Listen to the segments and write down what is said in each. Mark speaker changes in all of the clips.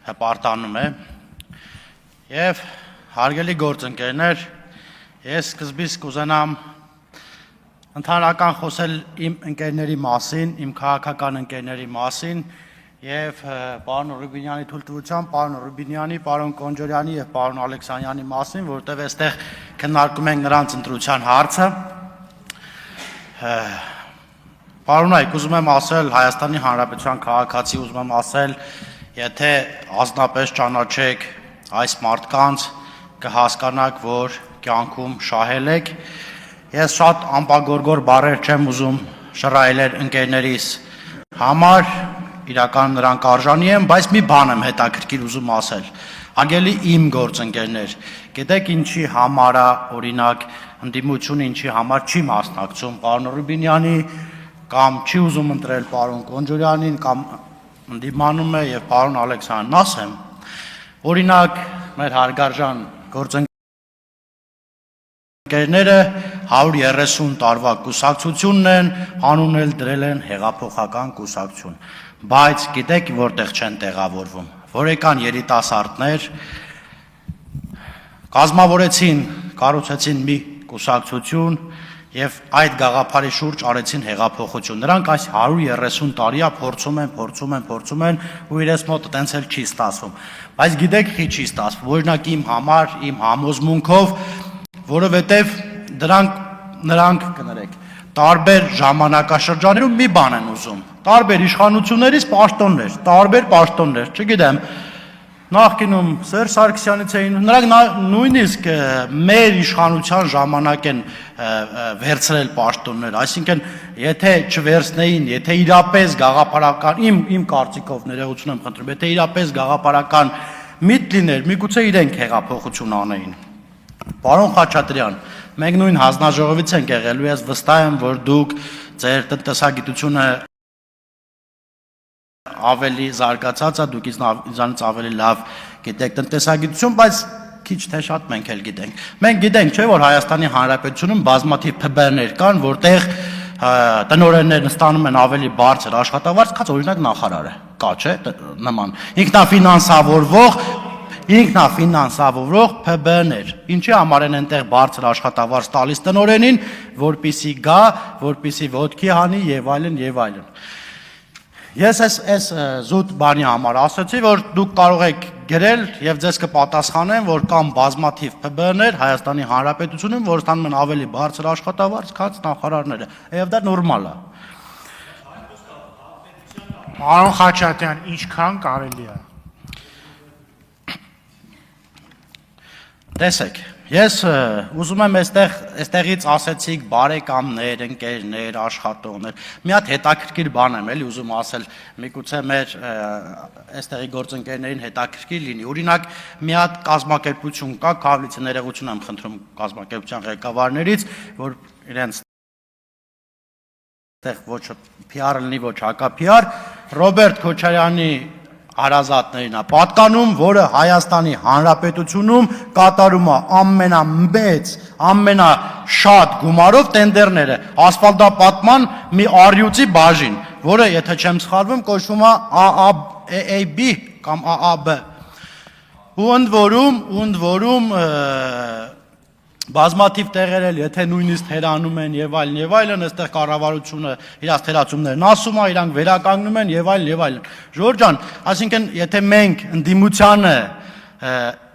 Speaker 1: հպարտանում է եւ հարգելի գործընկերներ, ես սկզբից կուզենամ ընդհանրական խոսել իմ ընկերների մասին, իմ քաղաքական ընկերների մասին եւ պարոն Ռուբինյանի թույլտվությամբ, պարոն Ռուբինյանի, պարոն Կոնջորյանի եւ պարոն Ալեքսանյանի մասին, որտեղ այստեղ քննարկում ենք նրանց ընտրության հարցը։ Պարոնայք, ուզում եմ ասել Հայաստանի Հանրապետության քաղաքացի, ուզում եմ ասել, եթե ազնապես ճանաչեք այս մարդկանց, կհասկանաք, որ կյանքում շահել եք։ Ես շատ ամպագորգոր բառեր չեմ ուզում շռայլել ընկերներիս համար, իրական նրանք արժանի են, բայց մի բան եմ հետաքրքիր ուզում ասել։ Հարգելի իմ գործընկերներ, գիտեք ինչի համար է, օրինակ, ընդդիմությունը ինչի համար չի մասնակցում պարոն Ռուբինյանի կամ չի ուզում ընտրել պարոն Կոնջորյանին կամ ընդդիմանում է եւ պարոն Ալեքսանյանին, ասեմ, օրինակ, մեր հարգարժան գործընկերները 130 տարվա կուսակցությունն են, անուն էլ դրել են հեղափոխական կուսակցություն, բայց գիտեք որտեղ չեն տեղավորվում, որ եկան երիտասարդներ, կազմավորեցին, կառուցեցին մի կուսակցություն եւ այդ գաղափարի շուրջ արեցին հեղափոխություն։ Նրանք այս 130 տարիա փորձում են ու իրենց մոտ այտենց էլ չի ստացվում։ Բայց գիտեք ինչի չի ստացվում, օրինակ իմ համար, իմ համոզմունքով, որովհետեւ նրանք կներեք, տարբեր ժամանակաշրջաններում մի բան են ուզում։ Տարբեր իշխանություններից պաշտոններ, չգիտեմ, նախկինում Սերժ Սարգսյանից էին, նրանք նույնիսկ մեր իշխանության ժամանակ են վերցրել պաշտոններ, այսինքն եթե չվերցնեին, եթե իրապես գաղափարական, իմ կարծիքով ներողություն եմ խնդրում, եթե իրապես գաղափարական միտ լիներ, միգուցե իրենք հեղափոխություն անեին։ Պարոն Խաչատրյան, մենք նույն հանձնաժողովից ենք եղել ու ես վստահ եմ, որ դուք ձեր տնտեսագիտությունը ավելի զարգացած է, դուք ինձանից ավելի լավ գիտեք տնտեսագիտություն, բայց քիչ թե շատ մենք էլ գիտենք։ Մենք գիտենք, չէ՞, որ Հայաստանի Հանրապետությունում բազմաթիվ փԲ-ներ կան, որտեղ տնօրեններն ստանում են ավելի բարձր աշխատավարձ, քան օրինակ նախարարը։ Կա, չէ՞, նման ինքնաֆինանսավորող ՓԲ-ներ, ինչի համար են այնտեղ բարձր աշխատավարձ տալիս տնօրենին, որպեսզի գա, որպեսզի ոտքի հանի եւ այլն եւ այլն։ Ես այս զուտ բանի համար ասացի, որ դուք կարող եք գրել եւ ձեզ կպատասխանեն, որ կան բազմաթիվ ՓԲ-ներ Հայաստանի Հանրապետությունում, որ ստանում են ավելի բարձր աշխատավարձ, քան նախարարները, եւ դա նորմալ է։
Speaker 2: Պարոն Խաչատրյան, ինչքան կարելի է։
Speaker 1: Տեսեք, ես ուզում եմ այստեղից ասեցիք բարեկամներ, ընկերներ, աշխատողներ, մի հատ հետաքրքիր բան եմ էլի ուզում ասել, միգուցե մեր այստեղի գործընկերներին հետաքրքիր լինի, օրինակ մի հատ կազմակերպություն կա, Քավլիցի ներողություն եմ խնդրում կազմակերպության ղեկավարներից, որ իրենց այդտեղ ոչ PR լինի, ոչ հակա-PR, Ռոբերտ Քոչարյանի հարազատներին է պատկանում, որը Հայաստանի Հանրապետությունում կատարում է ամենամեծ, ամենաշատ գումարով տենդերները, ասֆալտապատման մի առյուծի բաժին, որը եթե չեմ սխալվում կոչվում է AAB կամ AAB։ Ու ընդ որում բազմաթիվ տեղեր էլ եթե նույնիսկ հերանում են եւ այլն, այստեղ կառավարությունը իրաց թերացումներն ասում է, իրանք վերականգնում են եւ այլն։ Ժորժ ջան, այսինքն եթե մենք ընդդիմությանը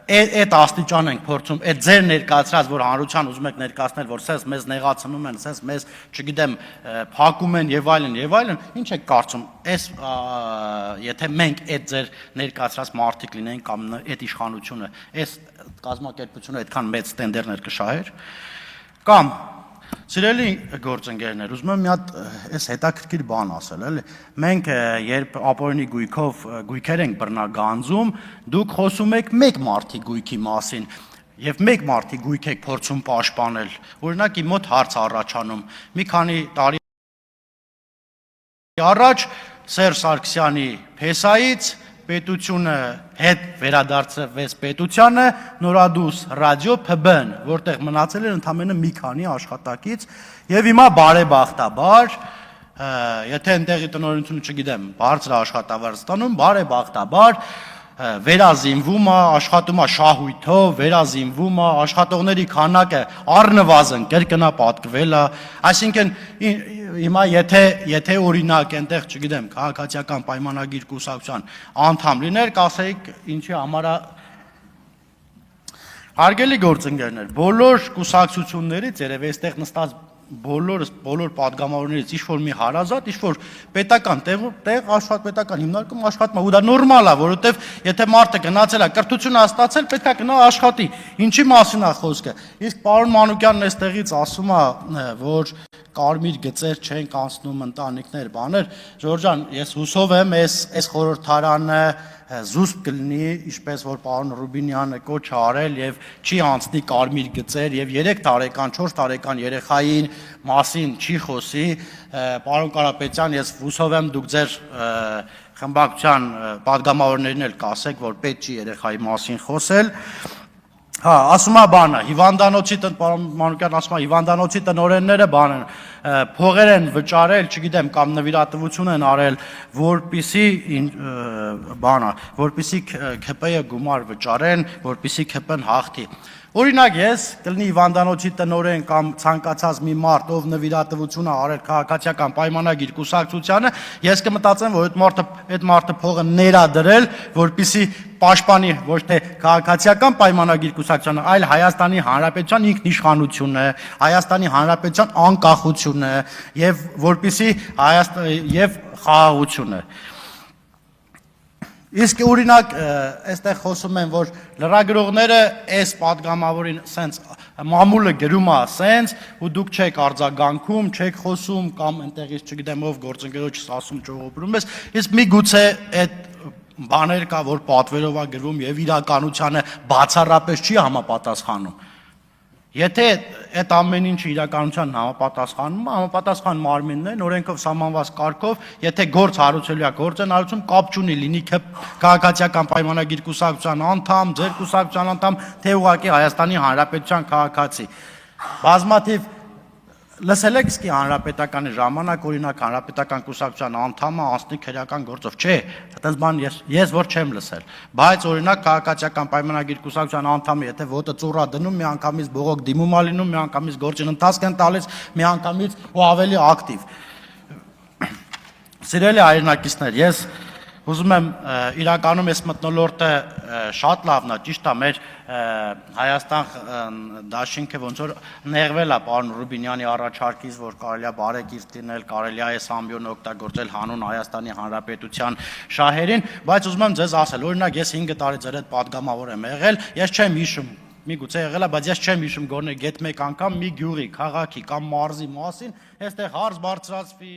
Speaker 1: այդ աստիճան ենք փորձում, այդ ձեր ներկայացրած, որ հանրության ուզում եք ներկայացնել, որ սենց մեզ նեղացնում են, սենց մեզ, չգիտեմ, փակում են եւ այլն, ինչ եք կարծում, այս եթե մենք այդ ձեր ներկայացրած մարդիկ լինենք կամ այդ իշխանությունը, այս կազմակերպությունը այդքան մեծ տենդերներ կշահեր, կամ սիրելի գործընկերներ, ուզում եմ մի հատ այս հետաքրքիր բան ասել, էլի, մենք երբ ապօրինի գույքեր ենք բռնագանձում, դուք խոսում եք մեկ մարդի գույքի մասին, եւ մեկ մարդի գույք եք փորձում պաշտպանել, օրինակ իմ մոտ հարց առաջանում, մի քանի տարի առաջ Սերժ Սարգսյանի փեսայից պետությունը հետ վերադարձվեց պետությանը, նորադուս ռադիո ՓԲ-ն, որտեղ մնացել էր ընդամենը մի քանի աշխատակից, եւ հիմա բարեբախտաբար, եթե այնտեղի տնօրենությունը չգիտեմ, բարձր աշխատավարձ ստանում, բարեբախտաբար վերազինվում է, աշխատում է շահույթով, վերազինվում է, աշխատողների քանակը առնվազն կրկնապատկվել է, այսինքն հիմա եթե օրինակ այնտեղ, չգիտեմ, քաղաքացիական պայմանագիր կուսակցության անդամ լիներ, կասեիք ինչի համար է հարգելի գործընկերներ, բոլոր կուսակցություններից երևի այստեղ նստած բոլոր պատգամավորներից ինչ-որ մի հարազատ, ինչ-որ պետական տեղ պետական հիմնարկում աշխատում է, ու դա նորմալ է, որովհետև եթե մարդը գնացել է, կրթություն է ստացել, պետք է գնա աշխատի, ինչի մասին է խոսքը, իսկ պարոն Մանուկյանն այստեղից ասում է, որ կարմիր գծեր չեն կանցնում ընտանիքներ, բաներ, Ժորժ ջան, ես հուսով եմ, այս խորհրդարանը զուսպ կլինի, ինչպես որ պարոն Ռուբինյանը կոչ է արել եւ չի անցնի կարմիր գծեր եւ 3 տարեկան, 4 տարեկան երեխային մասին չի խոսի, պարոն Կարապետյան, ես հուսով եմ դուք ձեր խմբակցության պատգամավորներին էլ կասեք, որ պետք չի երեխայի մասին խոսել։ Հա, ասում է բանը, հիվանդանոցի պարոն Մանուկյան ասում է հիվանդանոցի տնօրենները բան են, փողեր են վճարել, չգիտեմ, կամ նվիրատվություն են արել, որպիսի ՔՊ-ը գումար վճարեն, որպիսի ՔՊ-ն հաղթի։ Օրինակ ես կլինի հիվանդանոցի տնօրեն կամ ցանկացած մի մարդ, ով նվիրատվություն է արել քաղաքացիական պայմանագիր կուսակցությանը, ես կմտածեմ, որ այդ մարդը փողը ներադրել, որպիսի պաշտպանի ոչ թե քաղաքացիական պայմանագիր կուսակցությանը, այլ Հայաստանի Հանրապետության ինքնիշխանությունը, Հայաստանի Հանրապետության անկախությունը եւ որպիսի եւ խաղաղությունը։ Իսկ օրինակ այստեղ խոսում են, որ լրագրողները այս պատգամավորին սենց մամուլը գրում է սենց, ու դուք չեք արձագանքում, չեք խոսում կամ այնտեղից չգիտեմ ով գործընկերոջս ասում ճողոպրում ես, իսկ միգուցե այդ բաներ կա, որ պատվերով է գրվում եւ իրականությանը բացառապես չի համապատասխանում։ Եթե այդ ամեն ինչը իրականության համապատասխանում, համապատասխան մարմինն են, օրենքով սահմանված կարգով, եթե գործ հարուցելու է, գործ են հարուցում, կապ չունի, լինի քաղաքացիական պայմանագիր կուսակցության անդամ, ձեր կուսակցության անդամ, թե ուղղակի Հայաստանի Հանրապետության քաղաքացի։ Բազմաթիվ լսել եք սկի հանրապետականի ժամանակ, օրինակ հանրապետական կուսակցության անդամը անցնի քրեական գործով, չէ, այդպես բան ես որ չեմ լսել, բայց օրինակ քաղաքացիական պայմանագիր կուսակցության անդամը եթե ոտը ծուռա դնում, մի անգամից բողոք դիմում է լինում, մի անգամից գործին ընթացք են տալիս, մի անգամից ու ավելի ակտիվ։ Սիրելի հայրենակիցներ, ես ուզում եմ իրականում այս մթնոլորտը շատ լավն է, ճիշտ է, մեր Հայաստան դաշինքը ոնց որ նեղվել է պարոն Ռուբինյանի առաջարկից, որ կարելի է բարեկիրթ լինել, կարելի է այս ամբիոնը օգտագործել հանուն Հայաստանի Հանրապետության շահերին, բայց ուզում եմ ձեզ ասել, օրինակ ես 5 տարի ձեր հետ պատգամավոր եմ եղել, ես չեմ հիշում, միգուցե եղել է, բայց ես չեմ հիշում գոնե գեթ մեկ անգամ մի գյուղի, քաղաքի կամ մարզի մասին, այստեղ հարց բարձրացվի